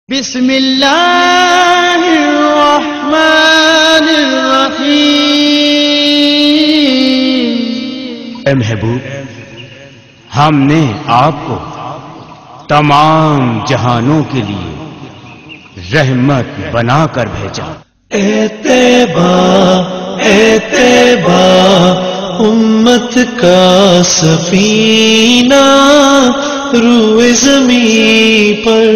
बिस्मिल्लाहिर्रहमानिर्रहीम। ए महबूब, हमने आपको तमाम जहानों के लिए रहमत बनाकर भेजा। एतेबा उम्मत का सफीना रूए ज़मीं पर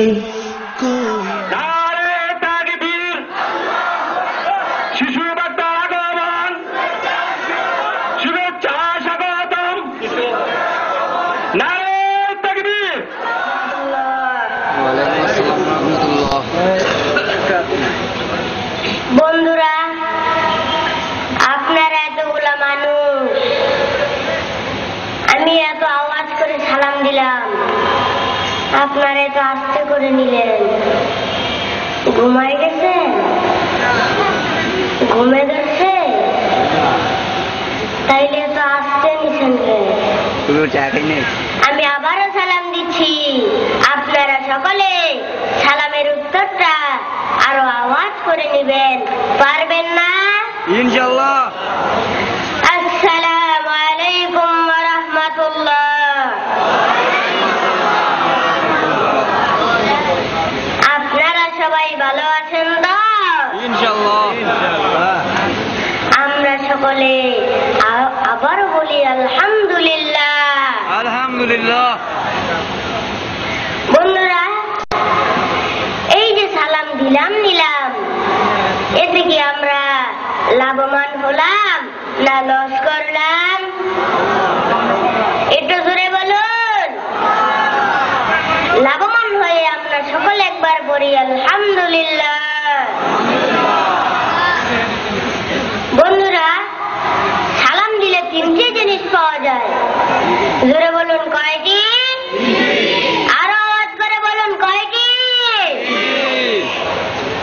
বন্ধুরা, আপনারা এতগুলা মানুষ, আমি এত আওয়াজ করে সালাম দিলাম, আপনারা এত আস্তে করে নিলেন। ঘুমাই গেছে? ঘুমে গেছে? তাইলে এত আস্তে নিছেন কেন? আমি আবারও সালাম দিচ্ছি, আপনারা সকলে সালামের উত্তরটা আরো আওয়াজ করে নেবেন, পারবেন না? ইনশাআল্লাহ। আসসালামু আলাইকুম ওয়া রাহমাতুল্লাহ। আপনারা সবাই ভালো আছেন তো? ইনশাআল্লাহ। আমরা সকলে আবারও বলি আলহামদুলিল্লাহ। আলহামদুলিল্লাহ। বন্ধুরা, এই যে সালাম দিলাম নিলাম, এতে কি আমরা লাভবান হলাম না লস করলাম? একটু জোরে বলুন। লাভবান হয়ে আমরা সকলে একবার বলি আলহামদুলিল্লাহ। বন্ধুরা, সালাম দিলে তিনটে জিনিস পাওয়া যায়। জোরে বলুন, কয়টি? আরো আওয়াজ করে বলুন, কয়টি?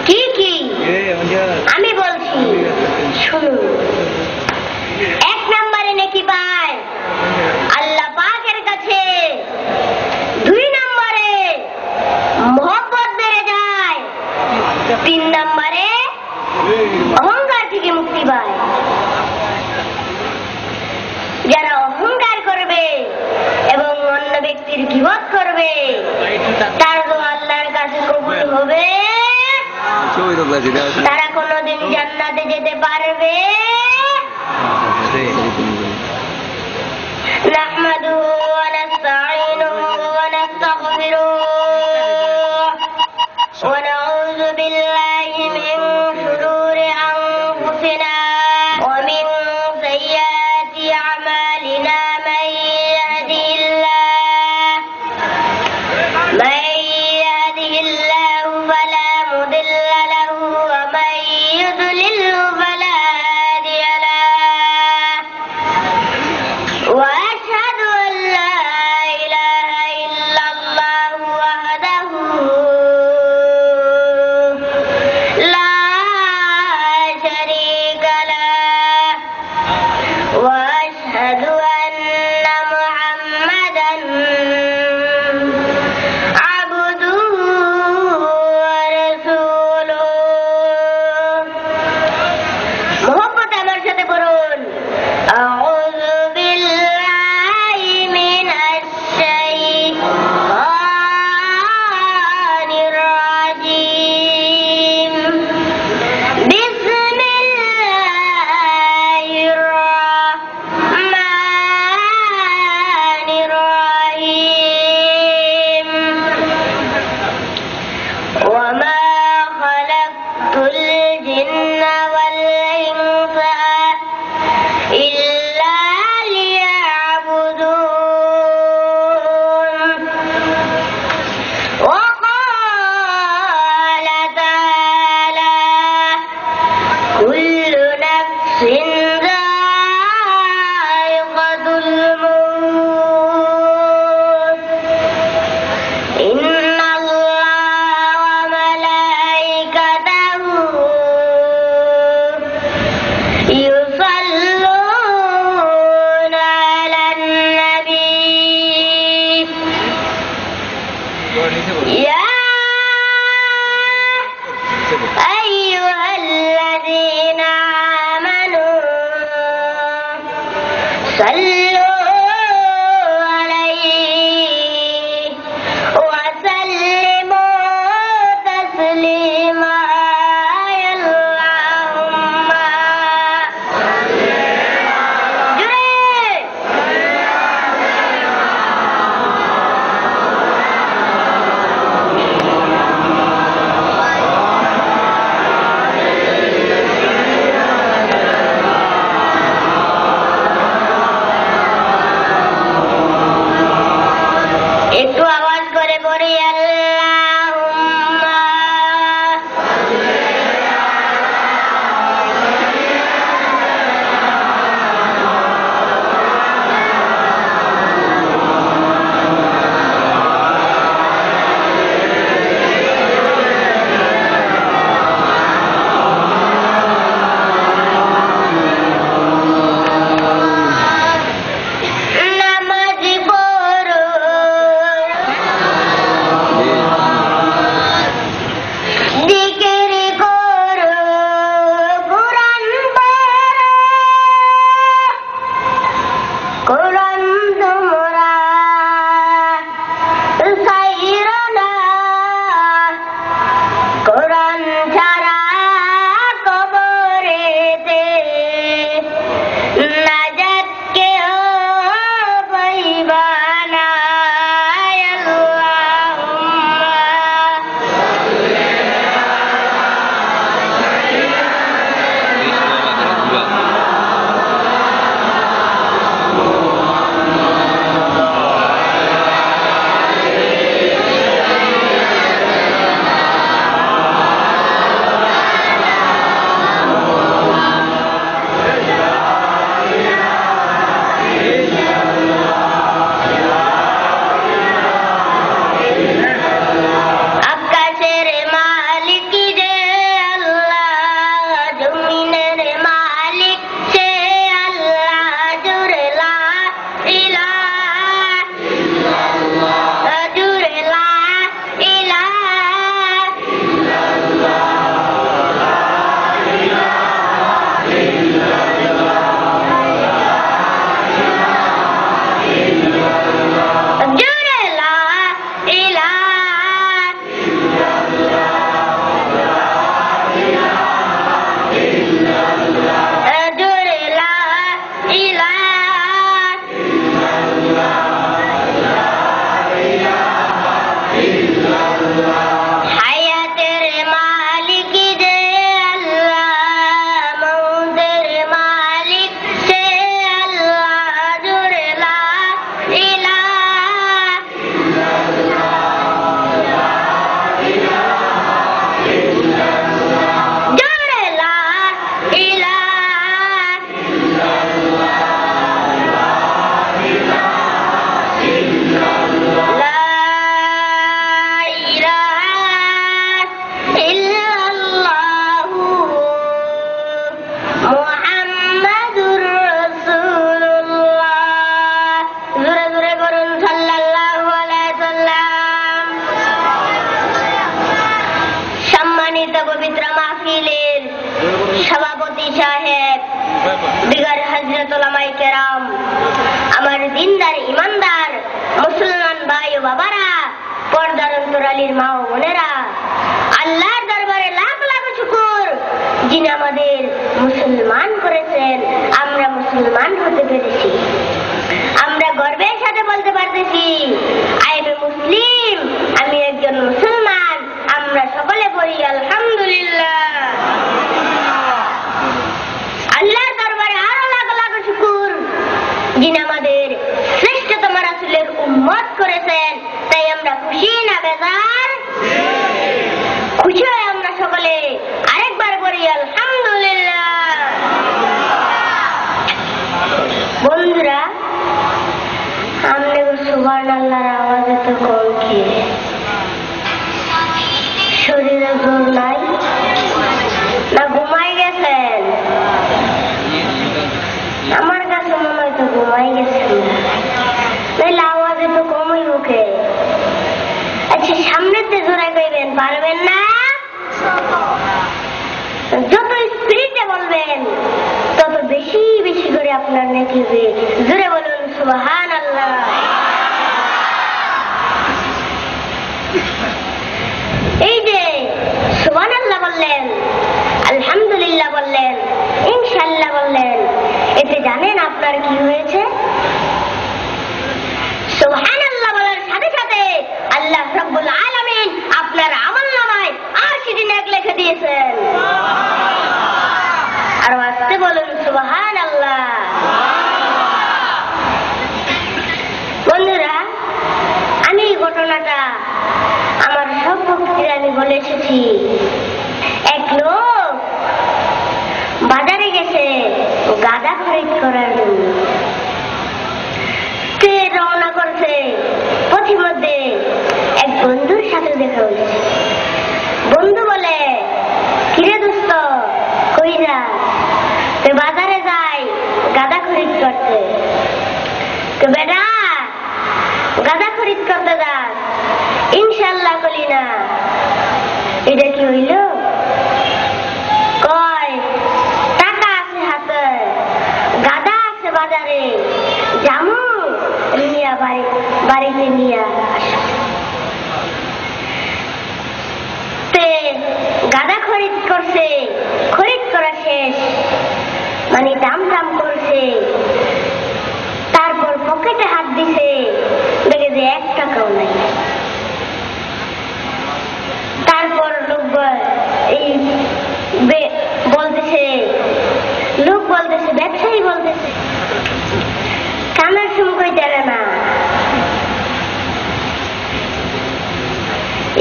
কি কি? আমি বলছি, শুনুন। এক নম্বরে নেকি পায় আল্লাহ পাকের কাছে, 2 নম্বরে মহব্বত বেড়ে যায়, 3 নম্বরে অহংকার থেকে মুক্তি পায়। যারা অহংকার করবে এবং অন্য ব্যক্তির গীবত করবে, তার দোয়া আল্লাহর কাছে কবুল হবে? তারা কোনদিন জান্নাতে যেতে পারবে? নাহমাদুহু ওয়া নাস্তাঈনুহু ওয়া নাস্তাগফিরুহ ওয়া নাউযু বিল্লাহি মিন শুরুরি আনফুসিনা ওয়া মিন সাইয়্যাতি আ'মালিনা মান ইয়াহদিহিল্লাহু ফালা মুদিল্লা লাহু ওয়া মান ইউদ্লিলহু ফালা হাদিয়া লাহু ওয়া আশহাদু যত স্পিরিটে বলবেন তত বেশি বেশি করে আপনার নেকি হবে। জোরে বলুন সুবহানাল্লাহ। এই যে সুবহানাল্লাহ বললেন, আলহামদুলিল্লাহ বললেন, ইনশাআল্লাহ বললেন, এতে জানেন আপনার কি হয়েছে? সুবহানাল্লাহ বলার সাথে সাথে আল্লাহ রাব্বুল আলামিন আপনার আমলনামায় 80টি নেক লিখে দিয়েছেন। আর আস্তে বলুন সুবহানাল্লাহ। বন্ধুরা, আমি এই ঘটনাটা আমার সব ভক্তির আমি বলে এসেছি। এক লোক বাজারে গেছে গাদা খরিদ করার জন্য। সে রওনা করছে, পথিমধ্যে এক বন্ধুর সাথে দেখা হয়েছে। বন্ধু বলে, কিরে দোস্ত কই যা? তো বাজারে যাই গাদা খরিদ করতে। তো বেটা গাদা খরিদ করতে যাস, ইনশাআল্লাহ কলি না। এটা কি হইল? কয় টাকা আছে হাতে, গাদা আছে বাজারে, জামু নিয়া বাড়িতে নিয়ে আসো। তে গাদা খরিদ করছে, খরিদ করা শেষ, মানে দাম দাম করছে। তারপর পকেটে হাত দিছে, দেখে যে 1 টাকাও নাই। তারপর লোক বলতেছে, ব্যবসায়ী বলতেছে, কানার সময় দেয় না,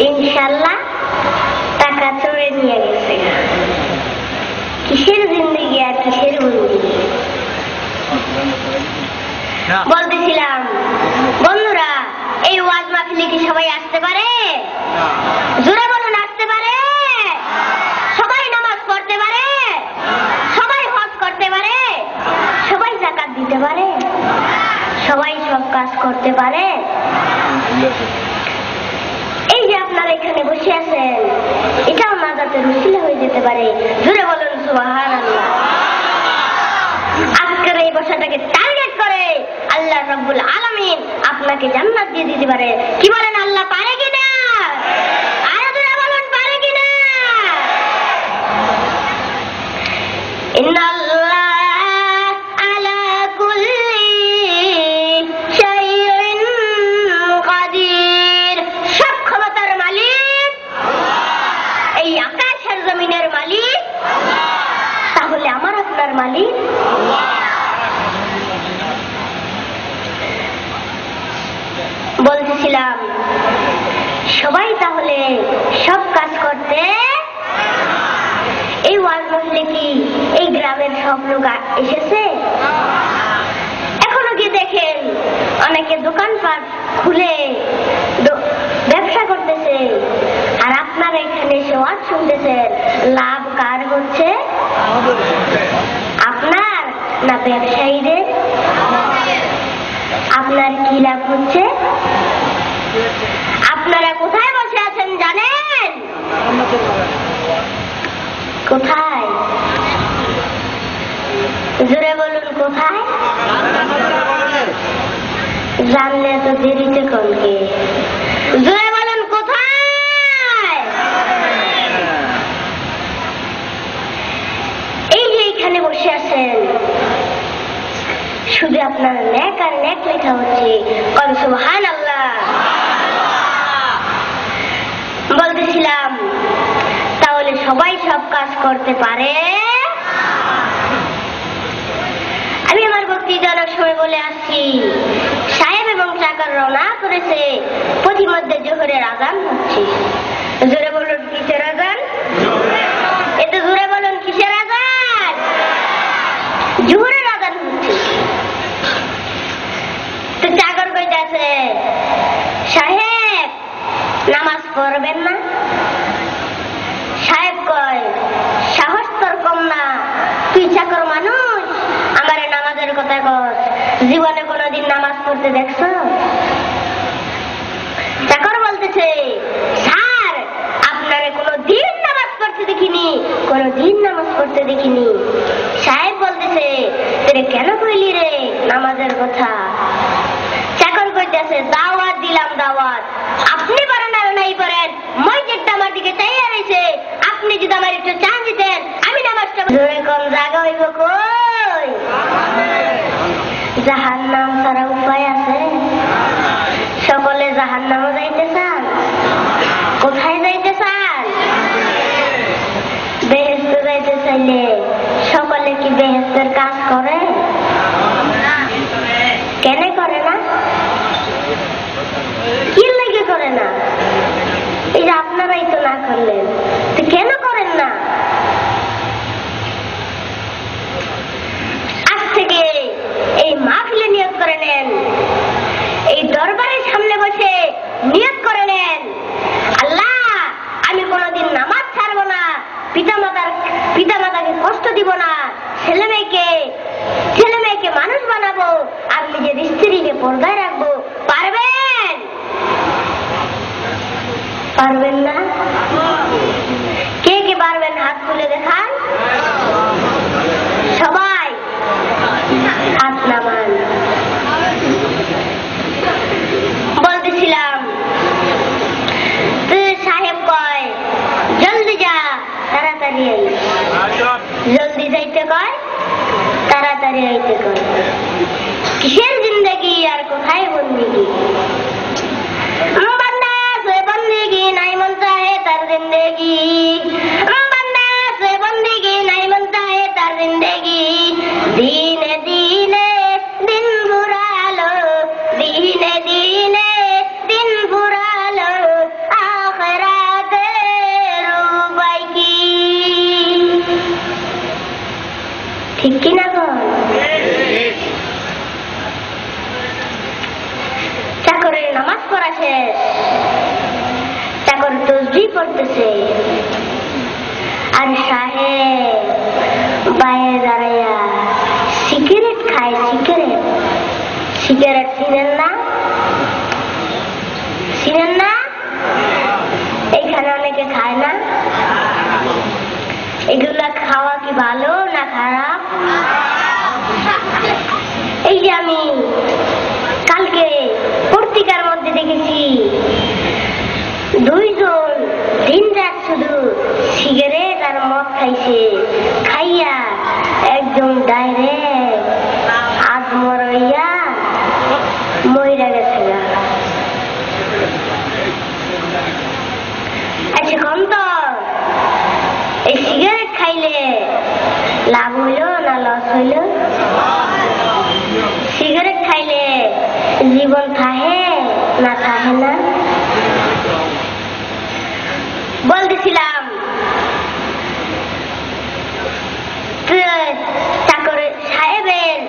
ইনশাআল্লাহ টাকা চোরে নিয়ে গেছে। কিসের জিন্দেগি আর কিসের বন্দিগি। বলতেছিলাম বন্ধুরা, এই ওয়াজ মাহফিলে কি সবাই আসতে পারে? জোরে বলুন, আসতে পারে? সবাই নামাজ পড়তে পারে? সবাই হজ করতে পারে? সবাই যাকাত দিতে পারে? সবাই সব কাজ করতে পারে? এই যে আপনারা এখানে বসে আছেন, এটাও নাজাতের উসিলা হয়ে যেতে পারে। জোরে বলুন সুবহানাল্লাহ। আজকের এই বসাটাকে টার্গেট করে আল্লাহ রাব্বুল আলামিন আপনাকে জান্নাত দিয়ে দিতে পারে। কি বলেন, আল্লাহ পারে কিনা? আরো জোরে বলুন, পারে কিনা? ইন্নাল্লাহ আলা কুল্লি শাইইন কাদির। সব ক্ষমতার মালিক, এই আকাশের জমিনের মালিক, তাহলে আমার আপনার মালিক? বলতেছিলাম সবাই তাহলে সব কাজ করতে, এই ওয়াজ মাহফিলে কি এই গ্রামের সব লোক এসেছে? এখনো কি দেখেন অনেকে দোকানপাট খুলে ব্যবসা করতেছে, আর আপনারা এখানে এসে ওয়াজ শুনতেছেন। লাভ কার হচ্ছে? আপনার না ব্যবসায়ীদের? আপনার কি লাভ হচ্ছে? আপনারা কোথায় বসে আছেন জানেন? কোথায়? জোরে বলুন, কোথায়? জানলে তো দেরিতে কমকে। জোরে বলুন, কোথায়? এই যে এখানে বসে আছেন, শুধু আপনার নেক আর নেক লেখা হচ্ছে। কোন সুবহানাল্লাহ। বলতেছিলাম তাহলে সবাই সব কাজ করতে পারে? আমি আমার বক্তৃতা অনেক সময় বলে আসছি, সাহেব এবং চাকর রওনা করেছে, পথিমধ্যে জোহরের আযান হচ্ছে। জোরে বলুন, কিসের আযান? এতে জোরে বলুন, কিসের আযান? জোহরের আযান হচ্ছে। তো চাকর কইতাছে, সাহেব নামাজ পড়বেন না? সাহেব কয়, সাহস তোর কম না, তুই চাকর মানুষ, আমারে নামাজের কথা কর, জীবনে কোনদিন নামাজ পড়তে দেখছ? চাকর বলতেছে, স্যার আপনারে কোনদিন নামাজ পড়তে দেখিনি, কোনদিন নামাজ পড়তে দেখিনি। সাহেব বলতেছে, তোরে কেন নামাজের কথা। চাকর কইতেছে দাওয়াত দিলাম দাওয়াত, আপনি পারেন আর নাই পারেন, মসজিদটা আমার দিকে চাইয়া রয়েছে, আপনি যদি আমার একটু চা দিতেন আমি নামাজটা কম জায়গা হইব কই? জাহান্নাম ছাড়া উপায় আছে? সকলে জাহান্নামও যাইতে চান? কোথায় যাইতে চান? বেহেশতে যাইতে চাইলে সকলে কি বেহেশতের কাজ করে? কেন করে না? কি লেগে করে না? এই যে আপনারাই তো না করলেন, তো কেন করেন না? আজ থেকে এই মাহফিলে নিয়ত করে নেন, এই দরবারের সামনে বসে নিয়ত করে নেন, আল্লাহ আমি কোনোদিন নামাজ ছাড়বো না, পিতামাতাকে কষ্ট দিব না, ছেলে মেয়েকে মানুষ বানাবো, আর নিজের স্ত্রীকে পর্দায় রাখবো। পারবেন? পারবেন না? কে কে পারবেন হাত তুলে দেখান। সবাই হাত নামান। বলতেছিলাম সাহেব কয় জলদি যা, তাড়াতাড়ি আই। জলদি যাইতে কয়, তাড়াতাড়ি আইতে কয়। কিসের জিন্দগি আর কোথায় বন্দিগি? বান্দা সে বন্দিগি নাই মন চাহে তার জিন্দগি, বান্দা সে বন্দিগি নাই মন চাহে তার জিন্দগি। দিনে দিনে দিন বুড়ালো, দিনে দিনে দিন বুড়ালো, আখিরাতের উপায় কি? ঠিক কিনা গো? চাকরের নামাজ পড়া শেষ, চাকর তসবিহ পড়তেছে, আর সাহেব বাইরে দাঁড়াইয়া সিগারেট খায়। সিগারেট চিনেন না? চিনেন না? এইখানে অনেকে খায় না। এগুলা খাওয়া কি ভালো না খারাপ? এই যে আমি কালকে পত্রিকার মধ্যে দেখেছি, দুইজন দিন রাত শুধু সিগারেট আর মদ খাইছে, খাইয়া একদম ডাইরেক্ট আত্মরইয়া মইরা গেছে। আচ্ছা কম তো, এই সিগারেট খাইলে লাভ হইল না লস হইল? সিগারেট খাইলে জীবন থাহে না থাহে না? বলতেছিলাম চাকরের সাহেবের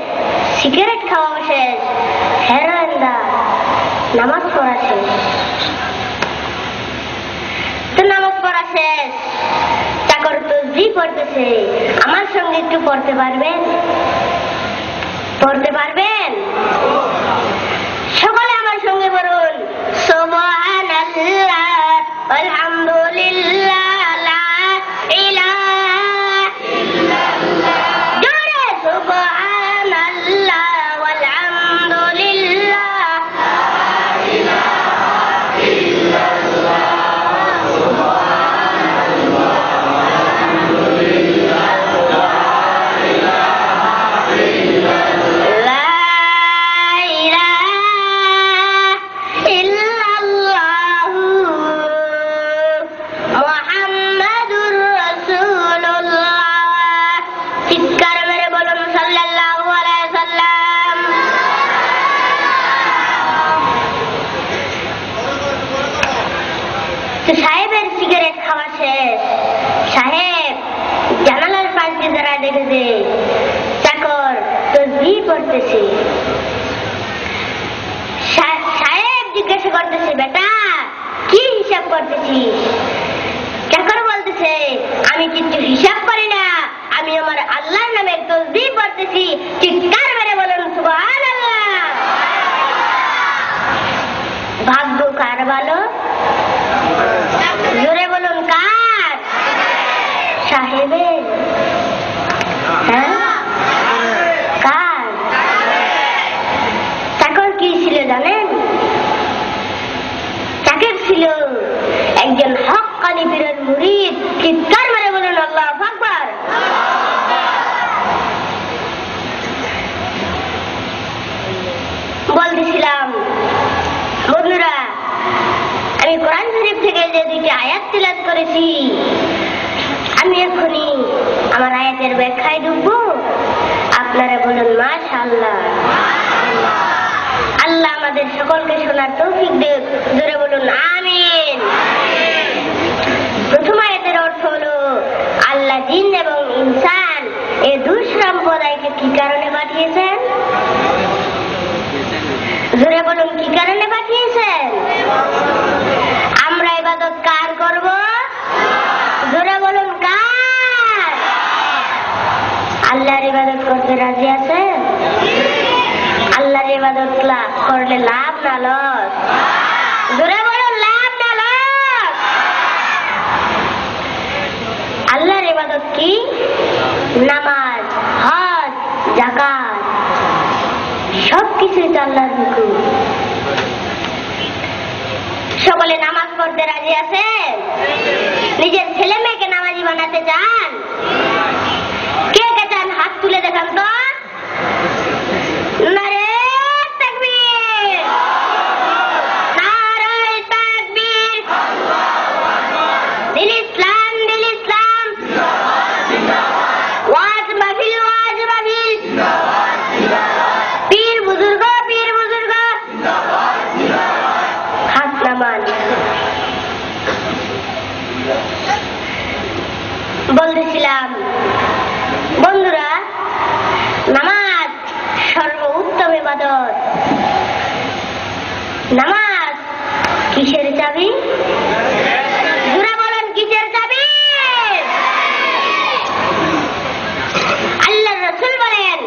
সিগারেট খাওয়া শেষ, হেরোইনদা নামাজ পড়া শেষ। তো নামাজ পড়া শেষ, চাকর তসবিহ পড়তেছে, আমার সঙ্গে একটু পড়তে পারবেন? পড়তে পারবেন? সকলে আমার সঙ্গে বলুন সুবহানাল্লাহ আলহামদুলিল্লাহ লা ইলাহা ইল্লাল্লাহ। জোরে সুবহানাল্লাহ আলহামদুলিল্লাহ লা ইলাহা ইল্লাল্লাহ। সুবহানাল্লাহ আলহামদুলিল্লাহ লা ইলাহা ইল্লাল্লাহ। সাহেবের সিগারেট খাওয়া শেষ, সাহেব জানালার পাশ দিয়ে দাঁড়ায় দেখেছে চাকর তসবিহ পড়তেছে। সাহেব জিজ্ঞাসা করতেছে, বেটা কি হিসাব করতেছিস? চাকর বলতেছে, আমি কিছু হিসাব করি না, আমি আমার আল্লাহর নামে তসবিহ পড়তেছি। চিৎকার মেরে বলুন সুবহানাল্লাহ। ভাগ্য কার ভালো? জোরে বলুন কার? সাহেবের? হ্যাঁ কার? চিৎকার মেরে বলুন আল্লাহু আকবার। বলতেছিলাম বন্ধুরা, আমি কোরআন শরীফ থেকে যে দুটি আয়াত তিলাওয়াত করেছি, আমি এখনই আমার আয়াতের ব্যাখ্যায় ঢুকবো। আপনারা বলুন মাশাআল্লাহ। আল্লাহ আমাদের সকলকে শোনার তৌফিক দেন, জোরে বলুন আমিন। প্রথম আয়াতের অর্থ হলো, আল্লাহ জিন এবং ইনসান এই দুই সম্প্রদায়কে কি কারণে পাঠিয়েছেন? জোরে বলুন, কি কারণে পাঠিয়েছেন? আমরা ইবাদত কার করব? জোরে বলুন কার? আল্লাহর ইবাদত করতে রাজি আছেন? আল্লাহর ইবাদত করলে লাভ না লস? জোরে বলুন, লাভ না লস? আল্লাহর ইবাদত কি? নামাজ, হজ, যাকাত, সবকিছুই তো আল্লাহর হুকুম। সকলে নামাজ পড়তে রাজি আছে? নিজের ছেলে মেয়েকে নামাজি বানাতে চান? কে কে চান হাত তুলে দেখান তো। নারে তাকবীর, নারে তাকবীর। দিল ইসলাম, দিল ইসলাম। ওয়াজ মাহফিল, ওয়াজ মাহফিল। পীর বুজুর্গ, পীর বুজুর্গ। হাত নামান। বলতেছিলাম বন্ধুরা, নামাজ সর্বোত্তম ইবাদত। নামাজ কিসের চাবি? জোরে বলেন, কিসের চাবি? আল্লাহর রাসূল বলেন,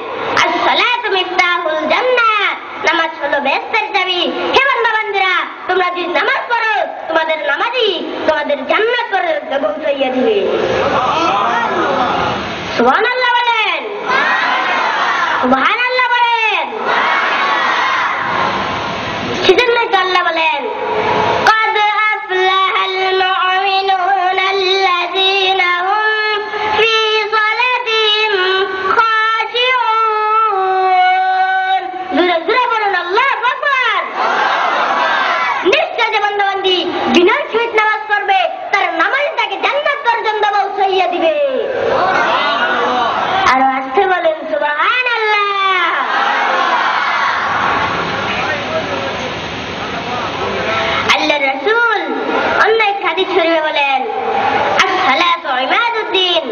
আস-সালাতু মিফতাহুল জান্নাহ, নামাজ হলো বেহেশতের চাবি। হে বান্দা-বান্দীরা, তোমরা যদি নামাজ পড়ো, তোমাদের নামাজই তোমাদের জান্নাত পর্যন্ত পৌঁছাইয়া দিবে। সুবহানাল্লাহ বলেন, সুবহানাল্লাহ বলেন। সেজন্যই তো আল্লাহ বলেন, قد أفلح المؤمنون الذين هم في صلاتهم خاشعون। জোরে জোরে বলুন আল্লাহু আকবার। নিশ্চয় যে বান্দা-বান্দী বিনয়ের সহিত নামাজ পড়বে, তার নামাজ তাকে জান্নাত পর্যন্ত পৌঁছাইয়া দিবে। আর আসতে বলেন সুবহানাল্লাহ। আল্লাহর রাসূল অন্য এক হাদিস শরীফে বলেন, আস-সালাতু ইমাদুদ্দিন,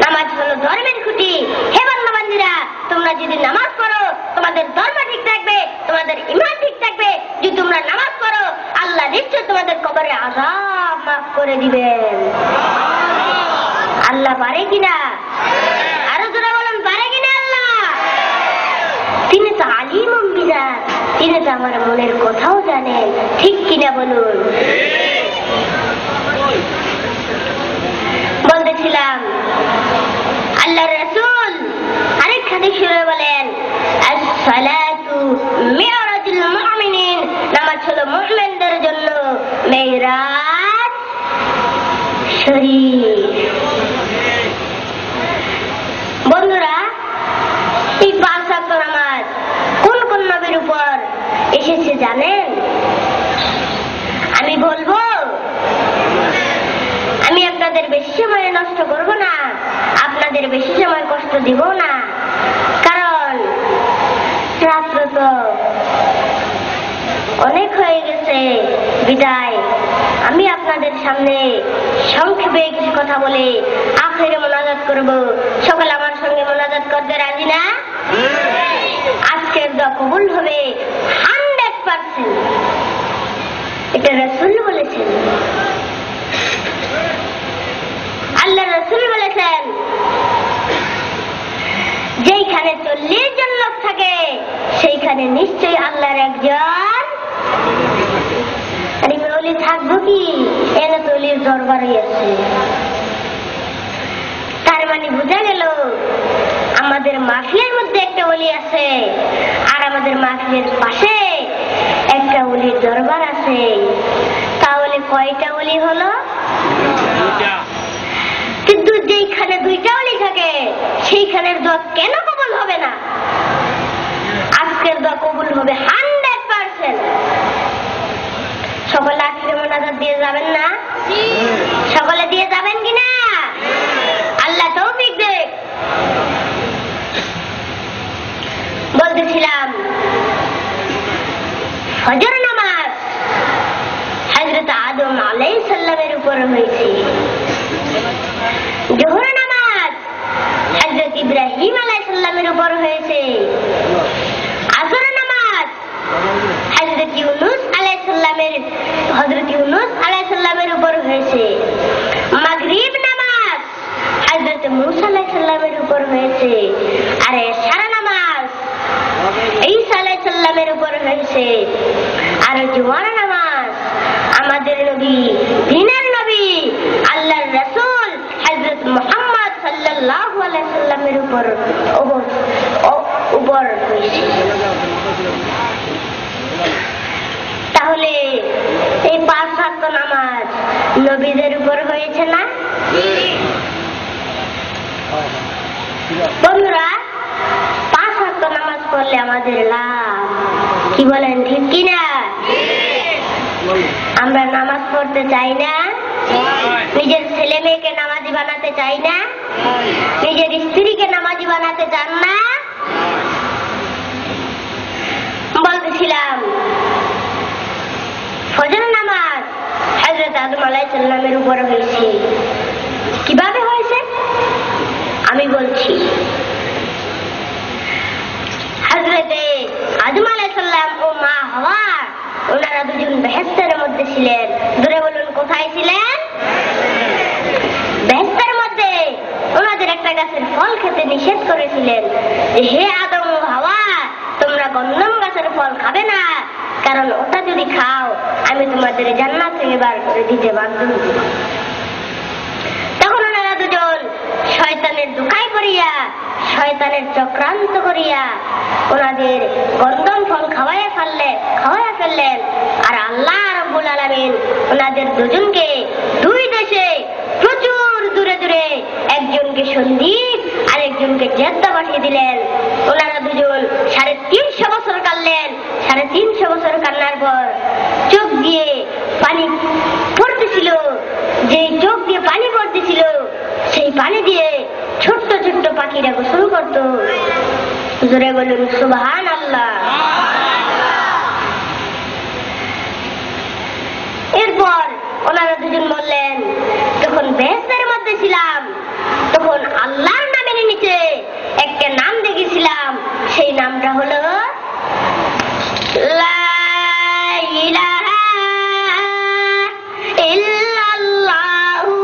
নামাজ হলো ধর্মের খুঁটি। হে বান্দা-বান্দীরা, তোমরা যদি নামাজ পড়ো, তোমাদের ধর্ম ঠিক থাকবে, তোমাদের ঈমান ঠিক থাকবে। যদি তোমরা নামাজ পড়ো, আল্লাহ নিশ্চয় তোমাদের কবরে আযাব মাফ করে দিবেন। আল্লাহ পারে কিনা? আরো জোরে বলুন, পারে কিনা আল্লাহ? তিনি তো আলিমুম বিযাত, তিনি তো আমার মনের কথাও জানেন, ঠিক কিনা বলুন? বলতেছিলাম আল্লাহর রাসূল আরেক হাদিস শরীফে বলেন, আস-সালাতু মি'রাজুল মুমিনিন, নামাজ হলো মুমিনদের জন্য মেরাজ শরীফ। বন্ধুরা, এই 5 ওয়াক্ত নামাজ কোন কোন নবীর উপর এসেছে জানেন? আমি বলবো, আমি আপনাদের বেশি সময় নষ্ট করব না, আপনাদের বেশি সময় কষ্ট দিব না, কারণ রাত্র তো অনেক হয়ে গেছে। বিদায়, আমি আপনাদের সামনে সংক্ষেপে কিছু কথা বলে আখিরে মোনাজাত করব। সকলে আমার সঙ্গে মোনাজাত করতে রাজি না? আজকের দোয়া কবুল হবে 100%। এটা রাসূল বলেছেন। আল্লাহ রাসূল বলেছেন, যেইখানে 40 জন লোক থাকে সেইখানে নিশ্চয়ই আল্লাহর একজন ওলি থাকবো। কি এনে তো অলির দরবারে আছে। তার মানে বোঝা গেল আমাদের মাহফিলের মধ্যে একটা ওলি আছে, আর আমাদের মাহফিলের পাশে একটা ওলির দরবার আছে। তাহলে কয়টা ওলি হলো? দোয়া কেন কবুল হবে না? আজকের দোয়া কবুল হবে 100%। সকলে আজকে মোনাজাত দিয়ে যাবেন না? সকলে দিয়ে যাবেন কিনা? আল্লাহ তৌফিক দেখ। বলতেছিলাম ফজর নামাজ হযরত আদম আলাইহিস সালামের উপর হয়েছে, জোহর নামাজ হযরত ইব্রাহিম আলাইহিস সালামের উপর হয়েছে, আসর নামাজ হযরত ইউনূস আলাইহিস সালামের উপর হয়েছে, মাগরিব নামাজ হযরত মূসা আলাইহিস সালামের উপর হয়েছে, আর এশার নামাজ ঈসা আলাইহিস সালামের উপর হয়েছে, আর জুমার নামাজ আমাদের নবী, দিনের নবী, আল্লাহর রাসূল হযরত মুহাম্মদ সাল্লাল্লাহু আলাইহি সাল্লামের উপর হয়েছে। তাহলে এই 5 ওয়াক্ত নামাজ নবীদের উপর হয়েছে না? বন্ধুরা, 5 ওয়াক্ত নামাজ পড়লে আমাদের লাভ, কি বলেন ঠিক কিনা? আমরা নামাজ পড়তে চাই না? নিজের ছেলে মেয়েকে নামাজি বানাতে চাই না? নিজের স্ত্রীকে নামাজি বানাতে চান না? বলতেছিলাম ফজর নামাজ হযরত আদম আলাইহিস সালামের উপর হয়েছে। কিভাবে হয়েছে আমি বলছি। হযরত আদম আলাইহিস সালাম ও মা হাওয়া ওনারা দুজন বেহেশতের মধ্যে ছিলেন। ধরে বলুন, কোথায় ছিলেন? বেহেশতের মধ্যে। ওনাদের একটা গাছের ফল খেতে নিষেধ করেছিলেন যে হে আদম ও হাওয়া, তোমরা গন্ধম গাছের ফল খাবে না, কারণ ওটা যদি খাও আমি তোমাদের জান্নাত থেকে বার করে দিতে বাধ্য হব। তখন ওনারা দুজন শয়তানের ধোঁকায় পড়িয়া, শয়তানের চক্রান্ত করিয়া ওনাদের গন্ধম ফল খাওয়াইয়া ফেললেন। আর আল্লাহ রাব্বুল আলামিন ওনাদের দুজনকে 2 দেশে প্রচুর দূরে দূরে, একজনকে সন্দ্বীপ আর একজনকে জেদ্দা পাঠিয়ে দিলেন। ওনারা দুজন 350 বছর কাটলেন। 350 বছর কান্নার পর চোখ দিয়ে পানি পড়তেছিল, যে চোখ দিয়ে পানি পড়তেছিল সেই পানি দিয়ে ছোট্ট ছোট্ট পাখিরা গোসল করত। জোরে বলুন সুবহানাল্লাহ। এরপর ওনারা দুজন বললেন, যখন বেহেশতের মধ্যে ছিলাম তখন আল্লাহর নামের নিচে একটা নাম দেখেছিলাম, সেই নামটা হলো লা ইলাহা ইল্লাল্লাহু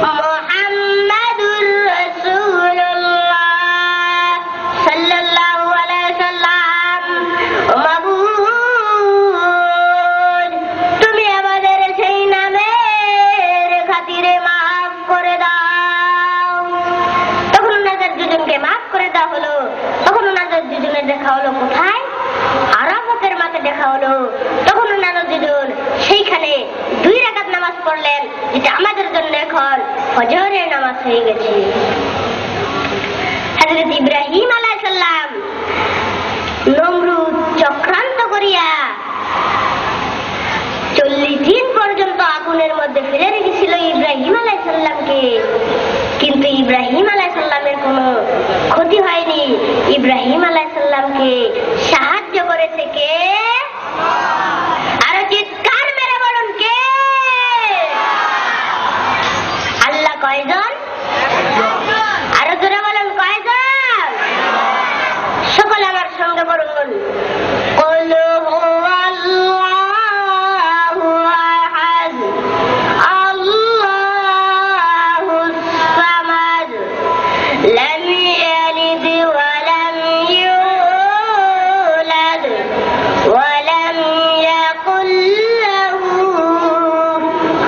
মুহাম্মাদুর রাসূলুল্লাহ সাল্লাল্লাহু আলাইহি ওয়াসাল্লাম। মাবুদ, তুমি আমাদের সেই নামের খাতিরে মাফ করে দাও। তখন ওনাদের দুজনকে মাফ করে দেওয়া হলো। তখন ওনাদের দুজনের দেখা হলো কোথায়? আরাফাতের মাঠে দেখা হলো। তখন ওনারা দুজন সেইখানে 2 রাকাত নামাজ পড়লেন, যেটা আমাদের জন্য এখন ফজরের নামাজ হয়ে গেছে। হযরত ইব্রাহিম আলাইহিস সালাম নমরুদ চক্রান্ত করিয়া 40 দিন পর্যন্ত আগুনের মধ্যে ফেলে রেখেছিল ইব্রাহিম আলাইহিস সালামকে, কিন্তু ইব্রাহিম আলাইহিস সালামের কোনো ক্ষতি হয়নি। ইব্রাহিম আলাইহিস সালামকে সাহায্য করেছে কে? আরো চিৎকার মেরে বলুন, কে? আল্লাহ। কয়জন? আরো জোরে বলুন, কয়জন? সকলে আমার সঙ্গে বলুন, কুল হুয়াল্লাহু আহাদ আল্লাহুস সামাদ লাম ইয়ালিদ ওয়া লাম ইউলাদ ওয়া লাম ইয়াকুল লাহু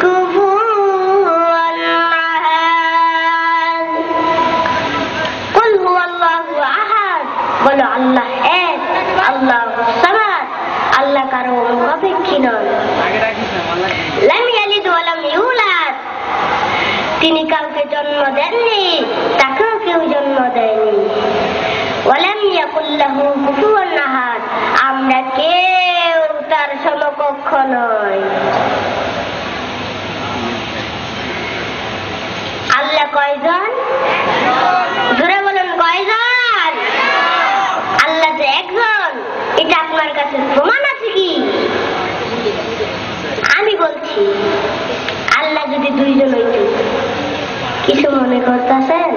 কুফুয়ান আহাদ। কুল হুয়াল্লাহু আহাদ, বলো আল্লাহ এক, আল্লাহুস সামাদ, আল্লাহ কারো মুখাপেক্ষী নন। লাম ইয়ালিদ ওয়া লাম ইউলাদ, তিনি কাউকে জন্ম দেননি, তাকেও কেউ জন্ম দেয়নি। ওয়ালাম ইয়াকুল লাহু কুফুওয়ান আহাদ, আমরা কেউ তার সমকক্ষ নয়। আল্লাহ কয়জন? জোরে বলুন, কয়জন? আল্লাহ যে একজন, এটা আপনার কাছে প্রমাণ আছে কি? আমি বলছি, আল্লাহ যদি দুইজন হইত, কিছু মনে করতেছেন?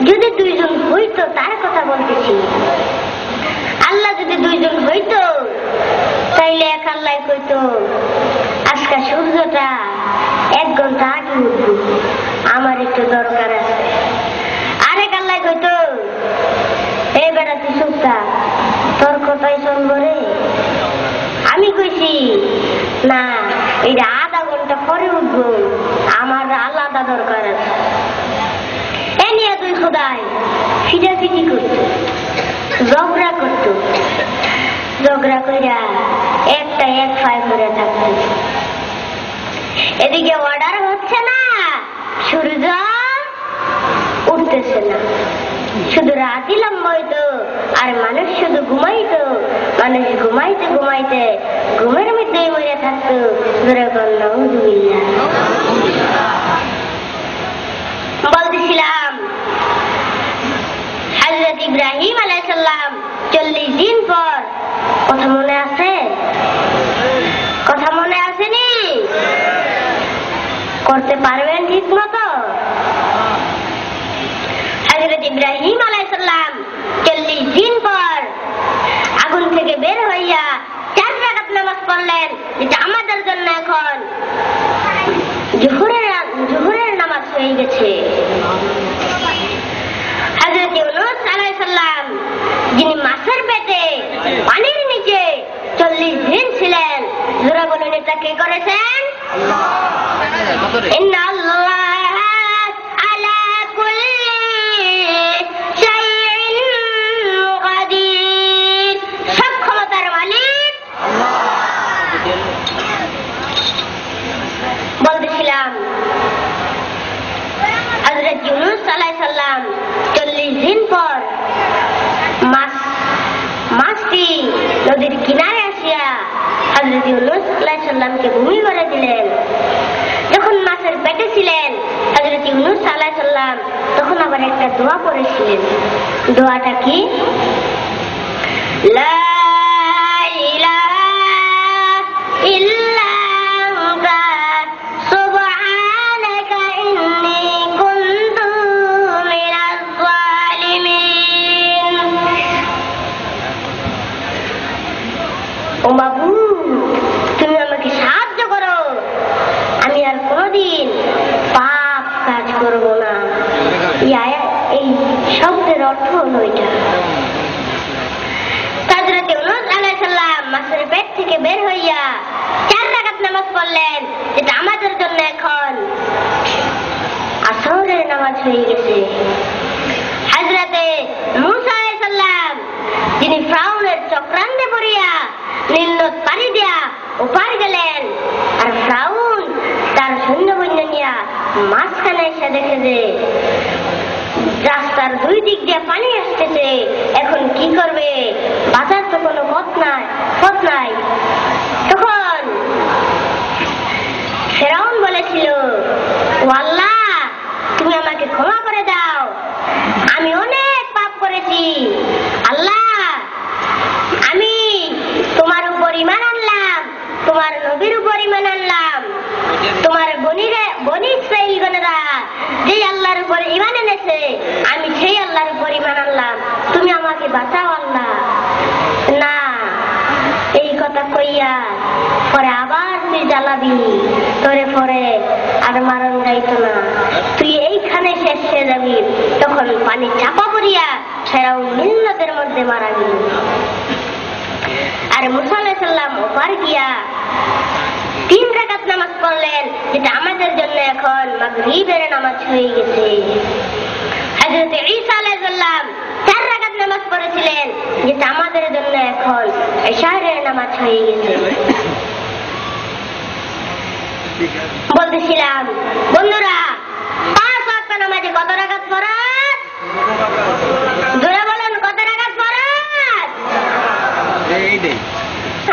যদি দুইজন হইতো, তার কথা বলতেছি। আল্লাহ যদি দুইজন হইতো, তাইলে এক আল্লাহ কইতো আজকে সূর্যটা 1 ঘন্টা আগে উঠবো, আমার একটু দরকার আছে। আরেক আল্লাহ কইতো এই বেটা তুই চুপ থাক, তোর কথাই শুনবো রে। আমি কইছি না, এটা আধা ঘন্টা পরে উঠবো, আমার আলাদা দরকার আছে। এ নিয়ে তুই খোদাই ফিটাফিটি করতো, ঝগড়া করতো, ঝগড়া কইরা একটা 1 করে থাকতো। এদিকে অর্ডার হচ্ছে না, সূর্য উঠতেছে না, শুধু রাতই লম্বা হইতো আর মানুষ শুধু ঘুমাইতো। মানুষ ঘুমাইতে ঘুমাইতে ঘুমের মধ্যেই মরে থাকতো। বলতেছিলাম হযরত ইব্রাহিম আলাইহিস সালাম 40 দিন পর, কথা মনে আছে? কথা মনে আসেনি? করতে পারবেন ঠিক মতো? হযরত ইব্রাহিম আলাইহিস সালাম 40 দিন পর আগুন থেকে বের হইয়া 4 রাকাত নামাজ পড়লেন, যেটা আমাদের জন্য এখন জোহরের নামাজ হয়ে গেছে। হযরত ইউনূস আলাইহিস সালাম, যিনি মাছের পেটে পানির নিচে 40 দিন ছিলেন, যারা বলেন এটা কে করেছেন? ইন্নাল্লাহ আলা কুল্লি শাইইন কাদির, সব ক্ষমতার মালিক আল্লাহ। বলতেছিলাম হযরত ইউনূস আলাইহিস সালাম 40 দিন পর মাছটি নদীর কিনারে আসিয়া হযরত ইউনূস আলাইহিস সালামকে ভূমি করে দিলেন। যখন মাছের পেটে ছিলেন হযরত ইউনূস আলাইহিস সালাম, তখন আবার একটা দোয়া করেছিলেন। দোয়াটা কি? লা ইলাহা ইল্লা আনতা সুবহানাকা ইন্নী কুনতু মিনাজ জালিমিন। ও মাবুদ, তুমি আমাকে সাহায্য করো, আমি আর কোনদিন পাপ কাজ করব না। এই শব্দের অর্থ হলো এটা। হযরত ইউনূস আলাইহিস সালাম মাছের পেট থেকে বের হইয়া 4 রাকাত নামাজ পড়লেন, যেটা আমাদের জন্য এখন আসরের নামাজ হয়ে গেছে। হযরত মূসা আলাইহিস সালাম, যিনি ফিরআউনের চক্রান্তে পড়িয়া নীল নদ পাড়ি দিয়া ওপার গেলেন, আর ফিরআউন তার সৈন্যবাহিনী নিয়ে মাঝখানে এসে দেখে যে রাস্তার 2 দিক দিয়ে পানি আসতেছে, এখন কি করবে? বাজার তো কোনো পথ নাই। তখন ফিরআউন বলেছিল, ও আল্লাহ, তুমি আমাকে ক্ষমা করে দাও, আমি অনেক পাপ করেছি। আল্লাহ, আমি তোমার উপর ঈমান আনলাম, তোমার নবীর উপর ঈমান আনলাম, তোমার বনি ইসরাঈলগণেরা যে আল্লাহর উপর ঈমান এনেছে, আমি সেই আল্লাহর উপর ঈমান আনলাম, তুমি আমাকে বাঁচাও আল্লাহ। না, এই কথা কইয়া পরে আবার তুই জ্বালাবি, তোরে পরে আর মারণ যাইতো না, তুই এইখানে শেষ হয়ে যাবি। তখন পানি চাপা পড়িয়া ফিরআউন নীল নদের মধ্যে মারা গেল। আর মূসা আলাইহিস সালাম ওপার গিয়া 3 রাকাত নামাজ পড়লেন, যেটা আমাদের জন্য এখন মাগরিবের নামাজ হয়ে গেছে। হযরত ঈসা আলাইহিস সালাম 4 রাকাত নামাজ পড়েছিলেন, যেটা আমাদের জন্য এখন ইশারের নামাজ হয়ে গেছে। বলতেছিলাম বন্ধুরা 5 ওয়াক্ত নামাজে কত রাকাত ফরজ? জোরে বলেন কত রাকাত ফরজ?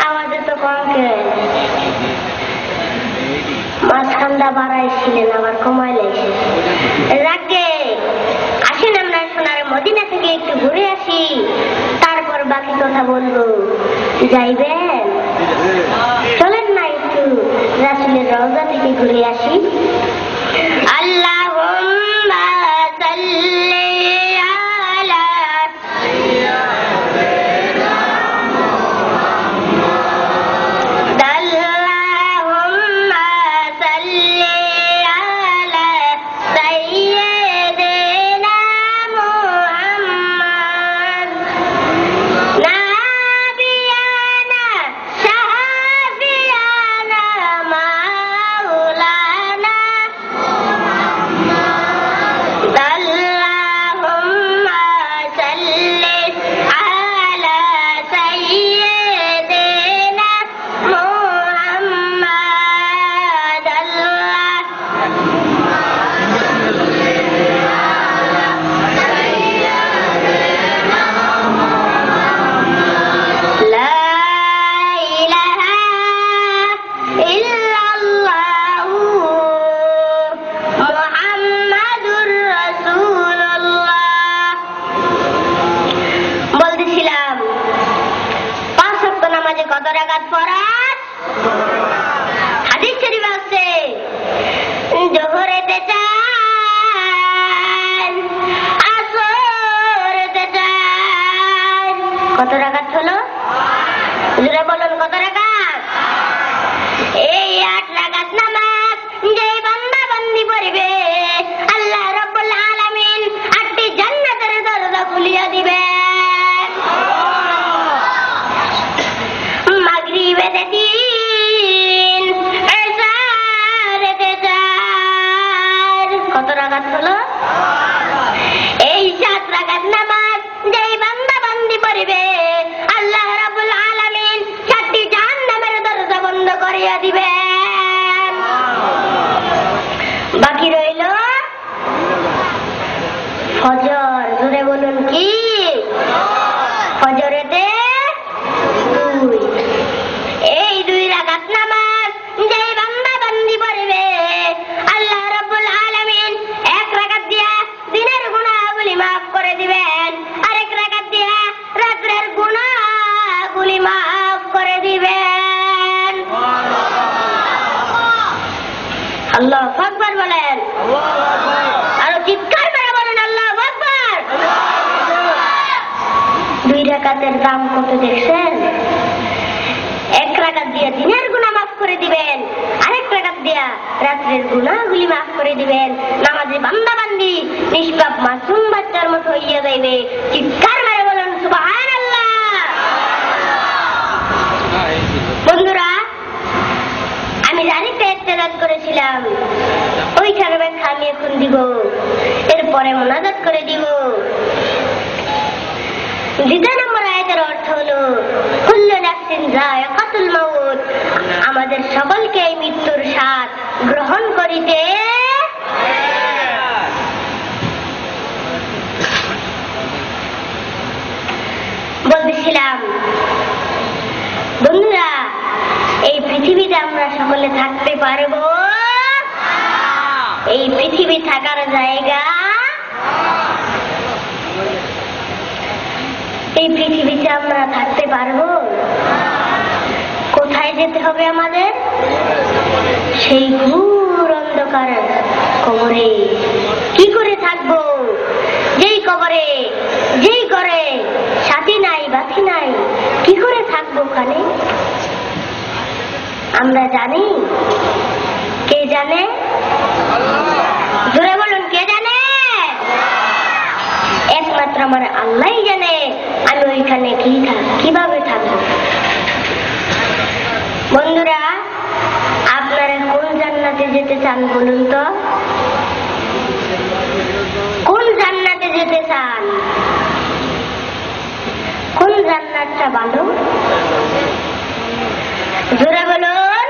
আমাদের তো কম মাঝখানটা বাড়াইছিলেন আবার কমাইলেন। রাগে আসেন আমরা সোনার মদিনা থেকে একটু ঘুরে আসি, তারপর বাকি কথা বলবো। যাইবেন? চলেন না একটু রাসূলের রওজা থেকে ঘুরে আসি। আল্লাহুম্মা সাল্লি আলা কত রাকাত ফরজ? হাদিস শরীফ আছে জোহরেতে 4, আসরেতে 4। কত রাকাত হলো? জোরে বলুন কত রাকাত? এই 8 রাকাত নামাজ যে বান্দা বান্দি পড়বে আল্লাহ রাব্বুল আলামিন 8টি জান্নাতের দরজা খুলিয়ে দিবেন। কত রাকাত হলো? এই 7 রাকাত নামাজ যেই বান্দা বান্দি পড়বে আল্লাহ রাব্বুল আলামিন 7টি জাহান্নামের দরজা বন্ধ করিয়ে দিবেন। বাকি রইল ফজর। জোরে বলুন কি? ফজরেতে 2। এই 2 রাকাত নামাজ যেই বান্দা বান্দি পড়বে আল্লাহ রাব্বুল আলামিন 1 রাকাত দিয়া দিনের গুনাহগুলি maaf করে দিবেন, আরেক রাকাত দিয়া রাতের গুনাহগুলি maaf করে দিবেন। আল্লাহু আকবার বলেন। আর চিৎকার করে বলেন আল্লাহু আকবার। 2 রাকাতের দাম কত দেখছেন? 1 রাকাত দিয়া দিনের গুনাহ maaf করে দিবেন, আরেক রাকাত দিয়া রাতের গুনাহগুলি maaf করে দিবেন। নামাজে বান্দা বান্দি নিষ্পাপ মাসুম বাচ্চার মতো হইয়া যাইবে। চিৎকার মেরে বলেন সুবহানাল্লাহ। বন্ধুরা, আমি জানিতে ইত্তেলাত করেছিলাম, ওইখানে ব্যাখ্যা আমি এখন দিব, এরপরে মুনাজাত করে দিব। 2 নম্বর আয়াতের অর্থ হলো কুল্লু নাফসিন যায়কাতুল মাউত, আমাদের সকলকে এই মৃত্যুর স্বাদ গ্রহণ করিতে বলতেছিলাম। বন্ধুরা, এই পৃথিবীতে আমরা সকলে থাকতে পারবো? এই পৃথিবী থাকার জায়গা? এই পৃথিবীতে আমরা থাকতে পারবো? কোথায় যেতে হবে আমাদের? সেই ঘোর অন্ধকার কবরে। কি করে থাকবো? যেই কবরে, যেই ঘরে সাথী নাই বাথী নাই, কি করে থাকবো ওখানে? আমরা জানি? কে জানে? জোরে বলুন, কে জানে? একমাত্র আমার আল্লাহই জানে আমি ওইখানে কিভাবে থাকবো। বন্ধুরা, আপনারা কোন জান্নাতে যেতে চান বলুন তো? কোন জান্নাতে যেতে চান? কোন জান্নাতটা ভালো? জোরে বলুন।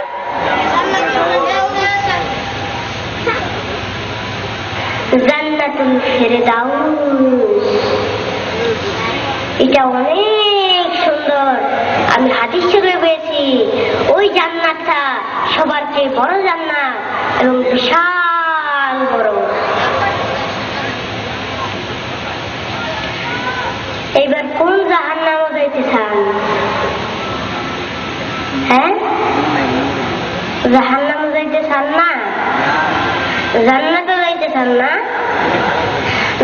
জান্নাতুল ফেরদাউস। এটা অনেক সুন্দর। আমি হাদিস শরীফে পেয়েছি ওই জান্নাতটা সবার চেয়ে বড় জান্নাত এবং বিশাল বড়। এইবার কোন জাহান্নামে যাইতে চান? হ্যাঁ, জাহান্নামে যাইতে চান না? জান্নাতে যাইতে চান না?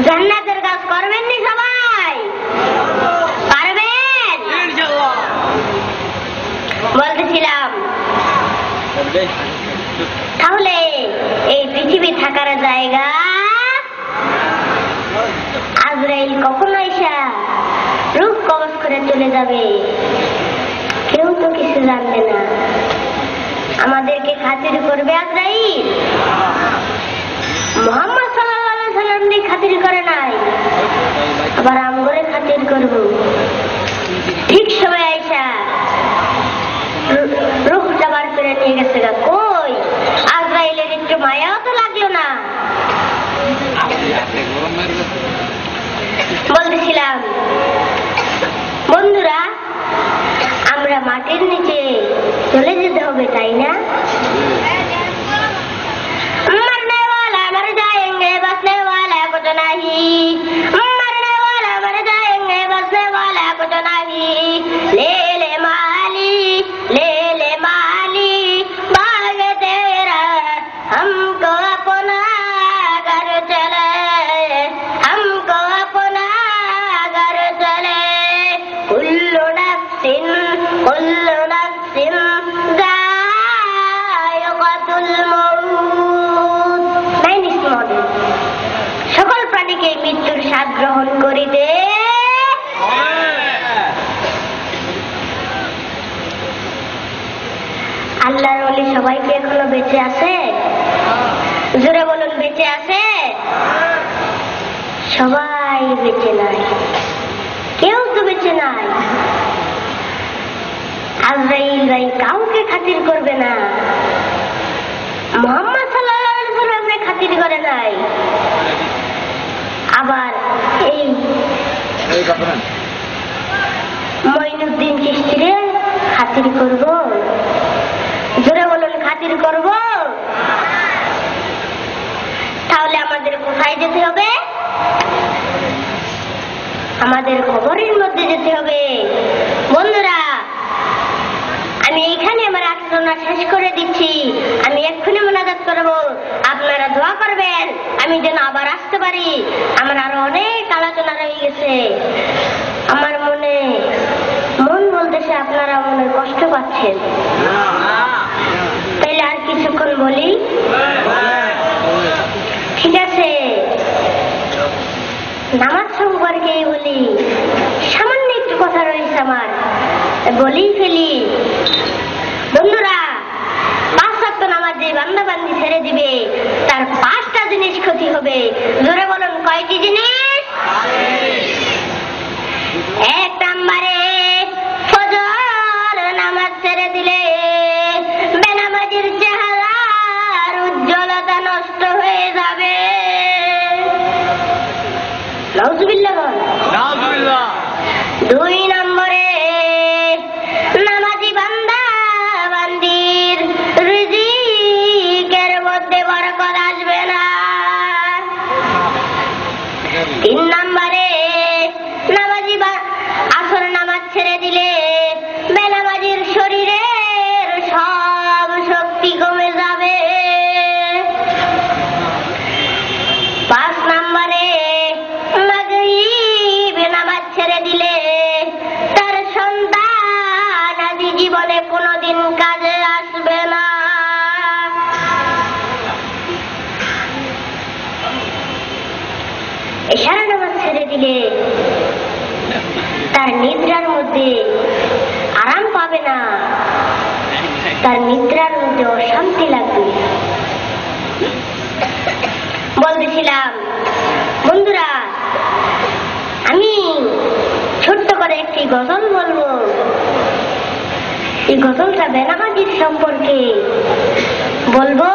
জান্নাতের কাজ করবেন নি সবাই? পারবেন? বলতেছিলাম তাহলে এই পৃথিবী থাকার জায়গা, আজরাইল কখন আইসা রূহ কবজ করে চলে যাবে কেউ তো কিছু জানবে না। আমাদেরকে খাতির করবে আজরাইল? মুহাম্মদ সাল্লাল্লাহু আলাইহি ওয়াসাল্লাম দিয়ে খাতির করে নাই, আবার আমগরে খাতির করব। ঠিক সময় আইসা রূহ জবার করে নিয়ে গেছে। কই আজরাইলের একটু মায়াও তো লাগলো না। বলতেছিলাম বন্ধুরা, আমরা মাটির নিচে চলে যেতে হবে, তাই না? মরনে ওয়ালা মর যায়েঙ্গে, বসনে ওয়ালা কুছ নাহি। মরনে ওয়ালা মর যায়েঙ্গে, বসনে ওয়ালা কুছ নাহি। লে লে মালি, লে লে মালি, बाग तेरा हमको अपना घर चले, हमको अपना घर चले। कुल्लु नफ्सिन जायकाতুল মউত। সকল প্রাণীকে মৃত্যুর স্বাদ গ্রহণ করিতে আল্লাহর ওলি সবাই কি এখনো বেঁচে আছে? জোরে বলুন, বেঁচে আছে? সবাই বেঁচে নাই, কেউ তো বেঁচে নাই। আজরাইল ভাই কাউকে খাতির করবে না, মুহাম্মদ সাল্লাল্লাহু আলাইহি ওয়াসাল্লামকে খাতির করে নাই। আবার এই মঈনুদ্দিন চিশতিরে খাতির করব? জোরে বলুন, খাতির করব? তাহলে আমাদের কোথায় যেতে হবে? আমাদের কবরের মধ্যে যেতে হবে। বন্ধুরা, আমি এইখানে আমার আলোচনা শেষ করে দিচ্ছি। আমি এক্ষুনি মুনাজাত করব, আপনারা দোয়া করবেন আমি যেন আবার আসতে পারি। আমার আরো অনেক আলোচনা রয়ে গেছে। আমার মন বলতেছে আপনারা মনে কষ্ট পাচ্ছেন, তাইলে আর কিছুক্ষণ বলি? ঠিক আছে, নামাজ সম্পর্কে বলি। সামান্য একটু কথা রয়েছে আমার, বলেই ফেলি। বন্ধুরা, 5 ওয়াক্ত নামাজ যে বান্দা বান্দি ছেড়ে দিবে তার 5টা জিনিস ক্ষতি হবে। জোরে বলুন, কয়টি জিনিস? 1 নম্বরে ফজর নামাজ ছেড়ে দিলে বেনামাজির চেহারার উজ্জ্বলতা নষ্ট হয়ে যাবে। নাউজুবিল্লাহ। 2 নম্বরে নামাজি বান্দা বান্দির রিজিকের মধ্যে বরকত আসবে না। 3 নম্বরে নামাজি আসর নামাজ ছেড়ে দিলে বেনামাজির শরীরের সব শক্তি কমে যাবে। 5 নম্বরে মাগরিব নামাজ ছেড়ে দিলে তার সন্তান আদি জীবনে কোনোদিন কাজে আসবে না। এশার নামাজ ছেড়ে দিলে তার নিদ্রার মধ্যে আরাম পাবে না, তার নিদ্রার মধ্যে অশান্তি লাগবে। বলতেছিলাম বন্ধুরা, আমি ছোট্ট করে একটি গজল বলবো। এই গজলটা বেনামাজির সম্পর্কে বলবো।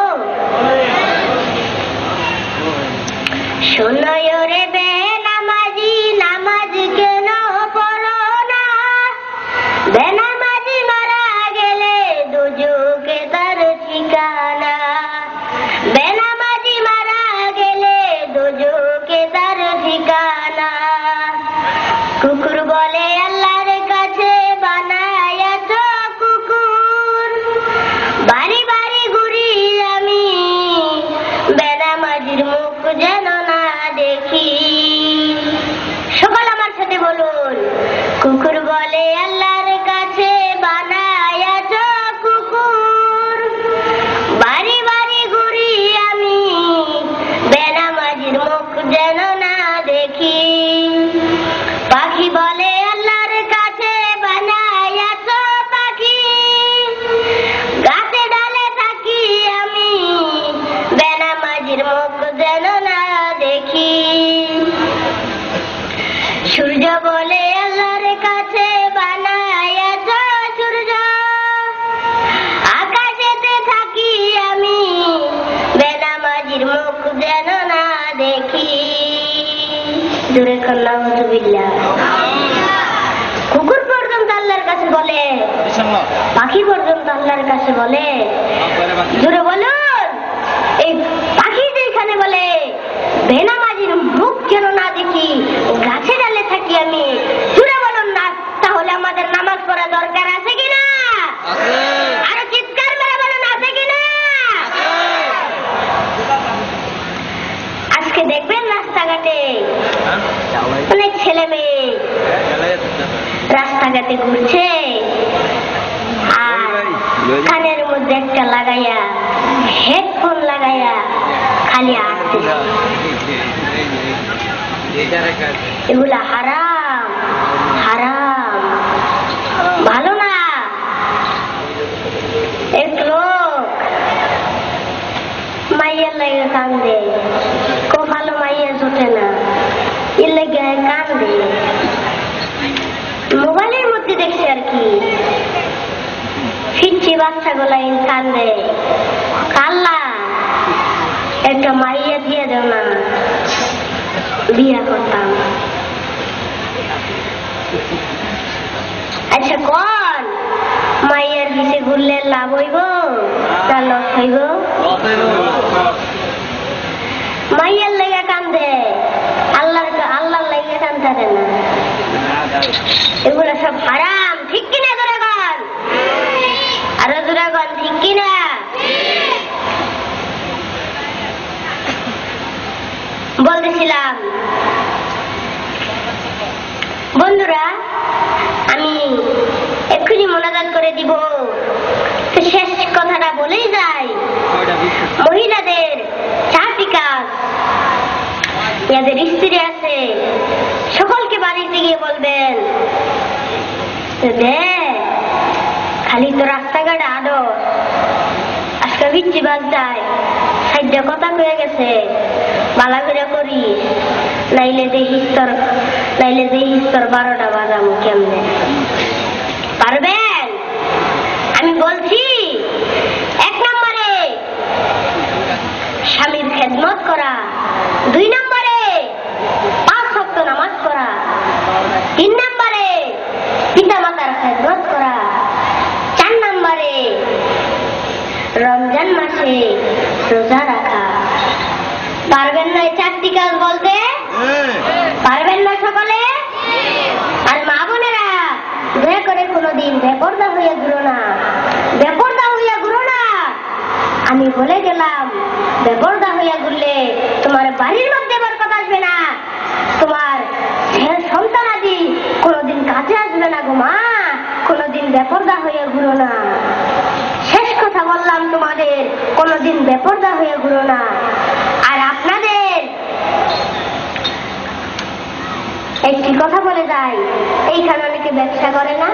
শোনয় রে বেনামাজি, নামাজ কেন পড়ো না? বেনামাজি মারা গেলে দুজকে তার ঠিকানা। বেনামাজি মারা গেলে দুজকে তার ঠিকানা। কুকুর বলে আল্লাহর কাছে বানায়াছ কুকুর, বাড়ি বাড়ি ঘুরি আমি বেনামাজির মুখ যেন না দেখি। সকল আমার সাথে বলুন, কুকুর বলে আল্লাহর কাছে বানায়াছ কুকুর, বাড়ি বাড়ি ঘুরি আমি বেনামাজির মুখ যেন না দেখি। পাখি বলে আল্লাহর কাছে বানায়াছ পাখি, গাছে ডালে থাকি আমি বেনামাজির মুখ যেন না দেখি। সূর্য বলে আল্লাহর কাছে বানায়াছ সূর্য, আকাশেতে থাকি আমি বেনামাজির মুখ যেন না দেখি। জোরে কর নাউযুবিল্লাহ। কুকুর পর্যন্ত আল্লাহর কাছে বলে, পাখি পর্যন্ত আল্লাহর কাছে বলে। জোরে বলুন, এই পাখি যেখানে বলে বেনামাজির মুখ যেন না দেখি, গাছে ডালে থাকি আমি। জোরে বলুন না, তাহলে আমাদের নামাজ পড়া দরকার আছে কিনা? আরো চিৎকার মেরে বলুন, আছে কিনা? আজকে দেখবেন রাস্তাঘাটে অনেক ছেলে মেয়ে রাস্তাঘাটে ঘুরছে আর কানের মধ্যে একটা লাগাইয়া, হেডফোন লাগাইয়া খালি আসতেছে। এগুলা হারাম, হারাম, ভালো না। এক লোক মাইয়ার লাগে কান্দে, ভালো মাইয়া জোটে না, এর লাগে কান্দে। মোবাইলের মধ্যে দেখছে আর কি, ফিরছি বাচ্চা গুলাই কান্দে। আল্লাহ একটা মাইয়া দিয়ে দেও না, বিয়া করতাম। আচ্ছা কোন মাইয়ার পিছে ঘুরলে লাভ হইব না লস হইব? মাইয়ার লেগে কান্দে, আল্লাহর লেগে কান্দে না। এগুলো সব হারাম, ঠিক কিনা? জোরাগণ, আরো জোরাগণ, ঠিক কিনা? বলতেছিলাম বন্ধুরা, আমি এক্ষুনি মোনাজাত করে দিব, শেষ কথাটা বলেই যাই। মহিলাদের 4টি কাজ, যাদের স্ত্রী আছে সকলকে বাড়িতে গিয়ে বলবেন, খালি তো রাস্তাঘাটে আদো, আজকে বিচ্ছি বাজায় খাদ্য কথা হয়ে গেছে, বালা করে করি, নাইলে দেখি স্তর 12টা বাজাবো কেমনে? পারবেন? আমি বলছি, 1 নম্বরে স্বামীর খেদমত করা, 2 নম্বরে 5 ওয়াক্ত নামাজ পড়া, 3 নম্বরে পিতা মাতার খেদমত করা, 4 নম্বরে রমজান মাসে রোজা রাখা। পারবেন না এই 4টি কাজ বলতে? পারবেন না সকলে? আর মা বোনেরা, দয়া করে কোনোদিন বেপরদা হইয়া ঘুরো না, বেপরদা হইয়া ঘুরো না। আমি বলে গেলাম, বেপরদা হইয়া ঘুরলে তোমার বাড়ির মধ্যে বরকত আসবে না, তোমার সন্তানাদি কোনোদিন কাছে আসবে না গো মা। কোনোদিন বেপরদা হইয়া ঘুরো না। শেষ কথা বললাম তোমাদের, কোনোদিন বেপরদা হইয়া ঘুরো না। আর আপনাদের একটি কথা বলে যাই, এইখানে অনেকে ব্যবসা করে না,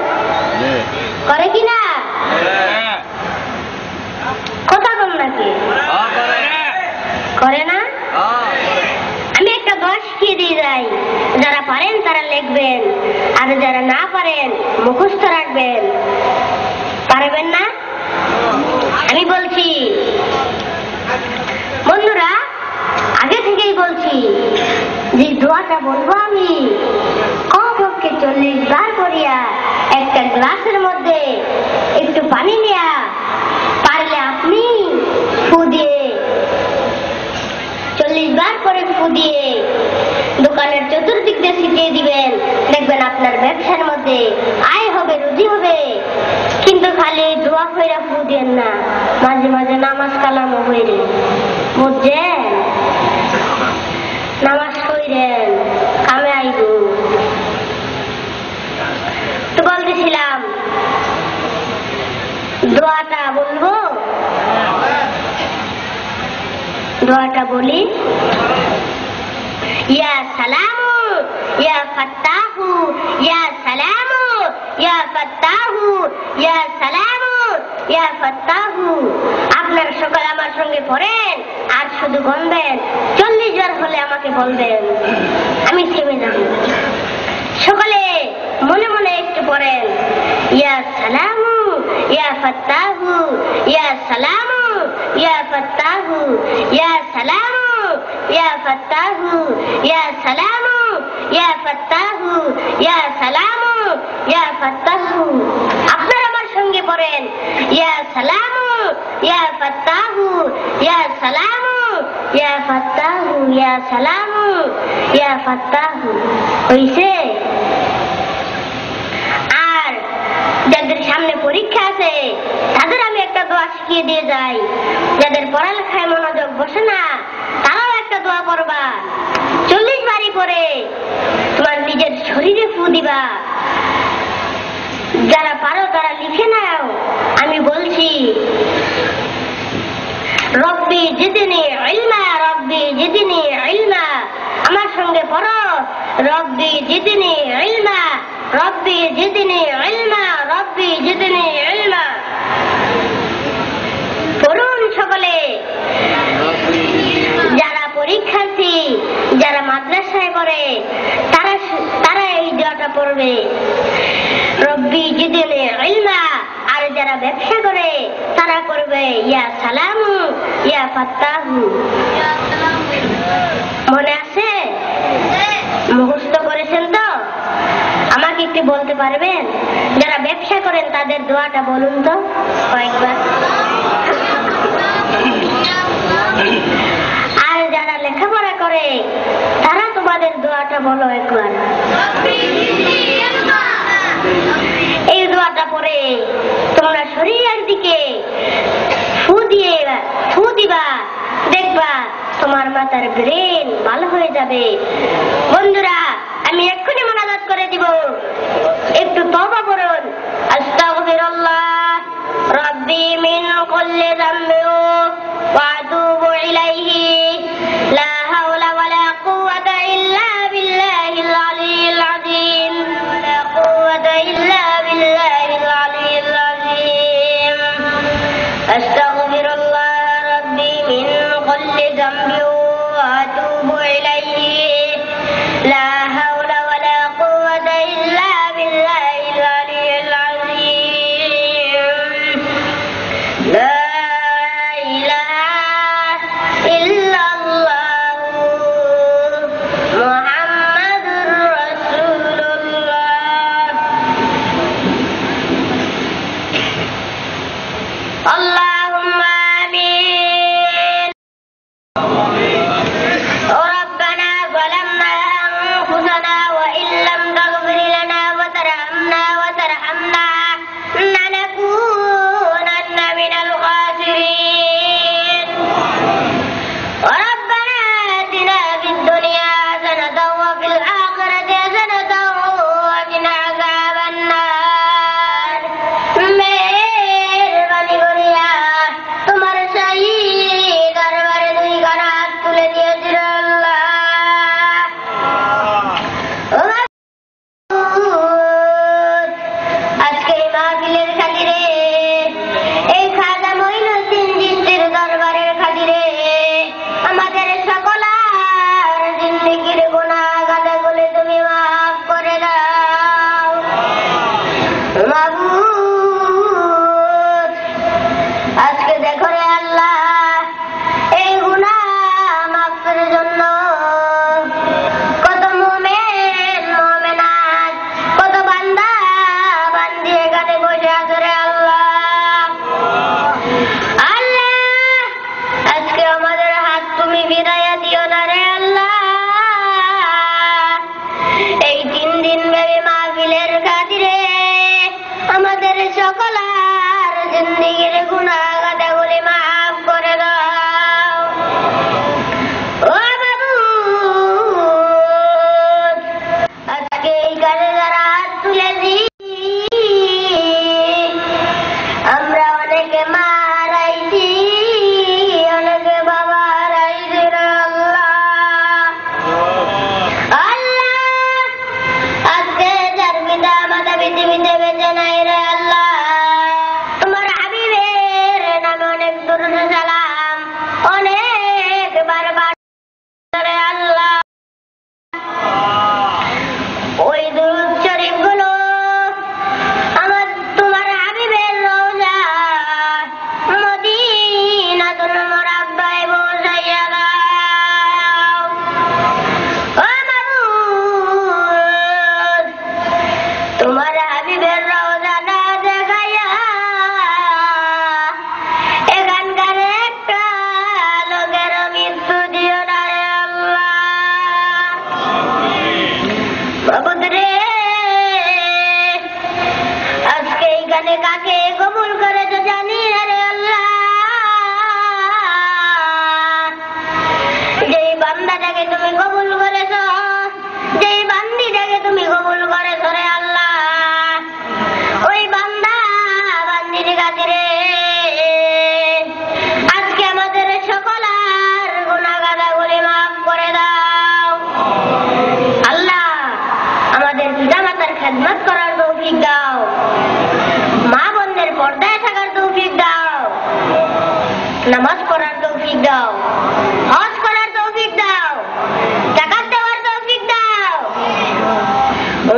করে কিনা? কথা কম নাকি? করে না? আমি একটা দশ শিখিয়ে দিয়ে যাই, যারা পারেন তারা লিখবেন, আর যারা না পারেন মুখস্থ রাখবেন। পারবেন না? আমি বলছি বন্ধুরা, আগে থেকেই বলছি, দোয়াটা বলবো আমি কমপক্ষে 40 বার করিয়া একটা গ্লাসের মধ্যে একটু পানি নেয়া, পারলে আপনি ফু দিয়ে 40 বার করে ফু দিয়ে দোকানের চতুর্দিক দিয়ে ছিটিয়ে দিবেন। দেখবেন আপনার ব্যবসার মধ্যে আয় হবে, রুজি হবে। কিন্তু খালি দোয়া কইরা ফু দেন না, মাঝে মাঝে নামাজ কালামও কইরেন, বুঝছেন? নামাজ কইরেন, কামে আইব। তো বলতেছিলাম দোয়াটা বলবো, দোয়াটা বলি। ইয়া সালামু ইয়া ফাত্তাহু ইয়া সালামু ইয়া ফাত্তাহু ইয়া সালামু ইয়া ফাত্তাহু। আপনারা সকলে আমার সঙ্গে পড়েন আর শুধু গনবেন। 40 বার হলে আমাকে বলবেন, আমি থেমে যাব। সকলে মনে মনে একটু পড়েন। ইয়া সালামু ইয়া ফাত্তাহু ইয়া সালামু ইয়া ফাত্তাহু ইয়া সালামু ইয়া ফাত্তাহু ইয়া সালামু ইয়া ফাত্তাহু ইয়া সালামু ইয়া ফাত্তাহু। আপনারা আমার সঙ্গে পড়েন। ইয়া সালামু ইয়া ফাত্তাহু ইয়া সালামু ইয়া ফাত্তাহু ইয়া সালামু ইয়া ফাত্তাহু। হইছে? আর যাদের সামনে পরীক্ষা আছে তাদের আমি একটা দোয়া শিখিয়ে দিয়ে যাই। যাদের পড়ালেখায় মনোযোগ বসে না তারাও একটা দোয়া পড়বা। 40 বারই পরে তোমার নিজের শরীরে ফু দিবা। যারা পারো তারা লিখে নাও, আমি বলছি। রব্বি জিদনি ইলমা রব্বি জিদনি ইলমা। আমার সঙ্গে পড়ো। রব্বি জিদনি ইলমা রব্বি জিদনি ইলমা রব্বি জিদনি ইলমা। পড়ুন সকলে। যারা পরীক্ষার্থী, যারা মাদ্রাসায় পড়ে তারা এই দোয়াটা পড়বে, রব্বি জিদনি ইলমা। আর যারা ব্যবসা করে তারা করবে ইয়া সালামু ইয়া ফাত্তাহু। মনে আছে? মুখস্থ করেছেন তো? আমাকে একটু বলতে পারবেন? যারা ব্যবসা করেন তাদের দোয়াটা বলুন তো কয়েকবার। আর যারা লেখাপড়া করে তারা তোমাদের দোয়াটা বলো একবার। এই দোয়াটা পরে তোমরা শরীরের দিকে ফু দিবা, দেখবা তোমার মাথার ব্রেন ভালো হয়ে যাবে। বন্ধুরা, আমি এক্ষুনি মোনাজাত করে দিব, একটু তওবা করুন। আস্তাগফিরুল্লাহ রাব্বি মিন কুল্লি যামবি ওয়া আতুবু ইলাইহি লা হাওলা ওয়ালা কুওয়াতা ইল্লা বিল্লাহিল আলিয়্যিল আযীম লা কুওয়াতা ইল্লা বিল্লাহিল আলিয়্যিল আযীম। আস্তাগফিরুল্লাহ রাব্বি মিন কুল্লি যামবি ওয়া আতুবু ইলাইহি লা হাওলা ওয়ালা কুওয়াতা ইল্লা বিল্লাহিল আলিয়্যিল আযীম। লা ইলাহা ইল্লাল্লাহু মুহাম্মাদুর রাসূলুল্লাহ। আল্লাহুম্মা আমিন। ربنا ظلمنا أنفسنا সকল আর জিন্দেগির গুনাহ গাদাগুলি মাফ করে দাও। ও মাবুদ, আজকে এই কাজে যারা হাত তুলেছি আমরা অনেকে মা হারাইছি, অনেকে বাবা হারাইছি রে আল্লাহ। আল্লাহ, আজকে যার পিতা মাতা পৃথিবীতে বেঁচে নাই রে আল্লাহ, তোমার হাবিবের নামে অনেক দুরূদ সালাম অনেক বারবার রে আল্লাহ। ওই দুরূদ শরীফ গুলো আমার তোমার হাবিবের রওজা মদিনাতুল মুরাব্বায় পৌঁছাইয়া দাও। ও মাবুদ, তোমার হাবিবের রওজা না দেখাইয়া এখানকার একটা লোকের মৃত্যু দিও না রে আল্লাহ। মাবুদ রে, আজকে এইখানে কাকে কবুল করেছো জানি না রে আল্লাহ। যেই বান্দাটাকে তুমি কবুল করেছো, যেই বান্দিটাকে তুমি কবুল করেছো রে আল্লাহ, ওই বান্দা বান্দির খাতিরে আজকে আমাদের সকল আর গুনাহ গাদাগুলি মাফ করে দাও। আল্লাহ, আমাদের পিতামাতার খেদমত করার তৌফিক দাও, মা বোনদের পর্দায় থাকার তৌফিক দাও, নামাজ পড়ার তৌফিক দাও, হজ করার তৌফিক দাও, যাকাত দেওয়ার তৌফিক দাও।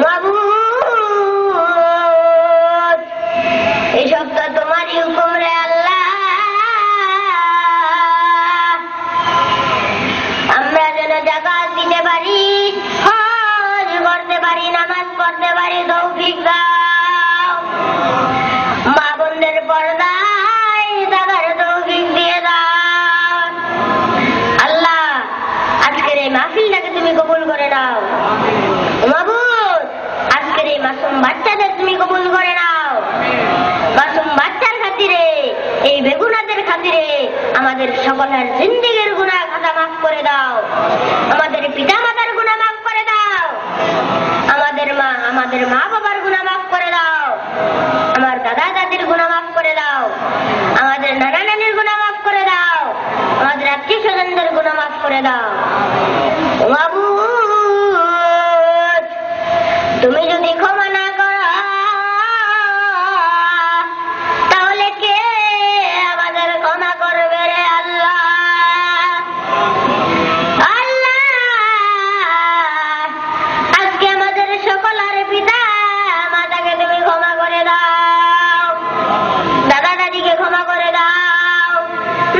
মাবুদ, এইসব তো তোমারই হুকুম রে আল্লাহ। আমরা যেন যাকাত দিতে পারি, হজ করতে পারি, নামাজ পড়তে পারি, তৌফিক দাও। মা বোনদের পর্দায় থাকার তৌফিক দিয়ে দাও। আল্লাহ, আজকের এই মাহফিলটাকে তুমি কবুল করে নাও। মাবুদ, আজকের এই মাসুম বাচ্চাদের তুমি কবুল করে নাও। মাসুম বাচ্চার খাতিরে, এই বেগুনাদের খাতিরে আমাদের সকলের জিন্দেগির গুনাহ খাতা মাফ করে দাও। আমাদের পিতা মাতার গুনাহ মাফ করে দাও। আমাদের মা বাবার গুনাহ মাফ করে দাও। আমার দাদা দাদির গুনাহ মাফ করে দাও। আমাদের নানা নানির গুনাহ মাফ করে দাও। আমাদের আত্মীয় স্বজনদের গুনাহ মাফ করে দাও। মাবুদ, তুমি যদি ক্ষমা না করো তাহলে কে আমাদের ক্ষমা করবে রে আল্লাহ। আল্লাহ, আজকে আমাদের সকলের পিতা মাতাকে তুমি ক্ষমা করে দাও, দাদা দাদিকে ক্ষমা করে দাও,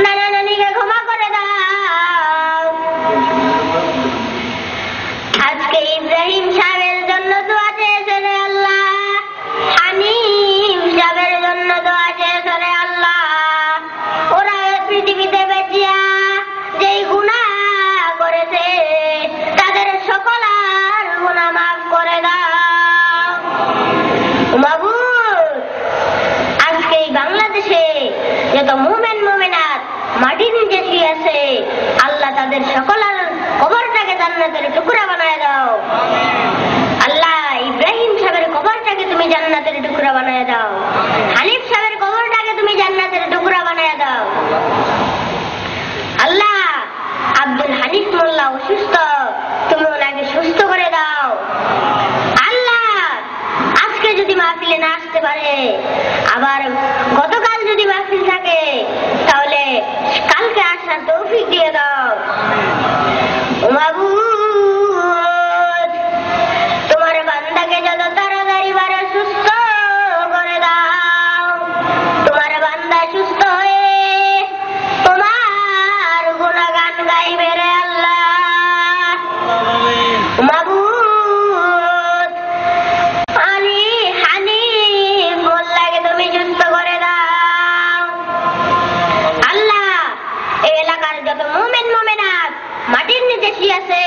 নানা নানিকে ক্ষমা করে দাও। আজকে ইব্রাহিম সাহেবের জন্য দোয়া চেয়েছে রে আল্লাহ, হানিফ সাহেবের জন্য দোয়া চেয়েছে রে আল্লাহ। ওরা পৃথিবীতে বেঁচিয়া যেই গুনাহ করেছে তাদের সকল আর গুনাহ মাফ করে দাও। মাবুদ, আজকে এই বাংলাদেশে যত মুমিন মুমিনাত মাটির নিচে শুয়ে আছে, আল্লাহ তাদের সকলের কবরটাকে জান্নাতের টুকরা বানায় দাও। আল্লাহ, ইব্রাহিম সাহেবের কবরটাকে তুমি জান্নাতের টুকরা বানায় দাও। হানিফ সাহেবের কবরটাকে তুমি জান্নাতের টুকরা বানায় দাও। আল্লাহ, আব্দুল হানিফ মোল্লা অসুস্থ, তুমি ওনাকে সুস্থ করে দাও। আল্লাহ, আজকে যদি মাহফিলে না আসতে পারে, আবার গতকাল যদি মাহফিল থাকে তাহলে কালকে আসার তৌফিক দিয়ে দাও। মাবুদ, তোমার বান্দাকে যত তাড়াতাড়ি পারো সুস্থ করে দাও। তোমার বান্দা সুস্থ হয়ে তোমার গুণগান গাইবে রে আল্লাহ। মাবুদ, হানিফ মোল্লাকে তুমি সুস্থ করে দাও। আল্লাহ, এই এলাকার যত মুমিন মুমিনাত মাটির নিচে শুয়ে আছে